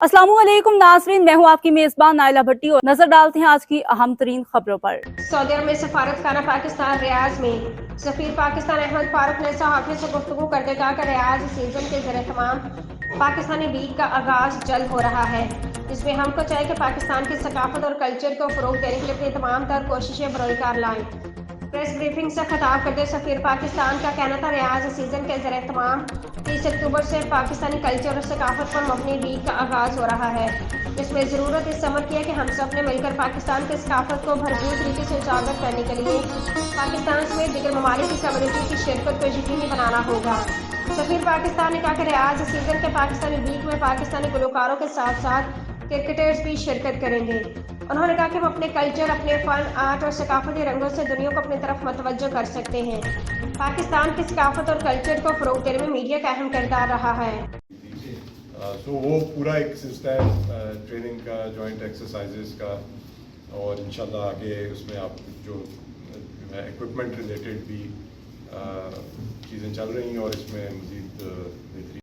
अस्सलाम वालेकुम नाज़रीन, मैं हूँ आपकी मेज़बान नाइला भट्टी और नजर डालते हैं आज की अहम तरीन खबरों पर। सऊदी अरब में सफारत खाना पाकिस्तान रियाज में सफीर पाकिस्तान अहमद फारूक ने सहाफ़ियों से गुफ्तगू करते कहा कि रियाज सीजन के ज़रिए तमाम पाकिस्तानी लीग का आगाज जल्द हो रहा है, जिसमें हमको चाहिए कि पाकिस्तान की सकाफत और कल्चर को फ़रोग देने के लिए अपनी तमाम तर कोशिशें बरोकार लाएं। प्रेस ब्रीफिंग से खिताब करते सफीर पाकिस्तान का कहना था, रियाज सीजन के ज़रिए तमाम 30 अक्टूबर से पाकिस्तानी कल्चर और सकाफत पर मबनी लीग का आगाज़ हो रहा है, जिसमें ज़रूरत इस अमर की है कि हम सब ने मिलकर पाकिस्तान की सकाफत को भरपूर तरीके से उजागर करने के लिए पाकिस्तान समेत दीगर ममालिक की कम्युनिटी की शिरकत को यकीनी बनाना होगा। सफीर पाकिस्तान ने कहा कि रियाज सीजन के पाकिस्तानी लीग में पाकिस्तानी गुलकारों के साथ साथ क्रिकेटर्स भी शिरकत करेंगे। उन्होंने कहा कि हम अपने कल्चर, अपने फ़न, आर्ट और सकाफती रंगों से दुनिया को अपनी तरफ मतवज्जो कर सकते हैं। पाकिस्तान की सकाफत और कल्चर को फ़रोग देने में मीडिया का अहम किरदार रहा है। तो वो पूरा एक सिलसिला है ट्रेनिंग का, जॉइंट एक्सरसाइजेस का, और इंशाल्लाह आगे उसमें आप जो इक्विपमेंट रिलेटेड भी चीज़ें चल रही हैं और इसमें मज़ीद बेहतरीन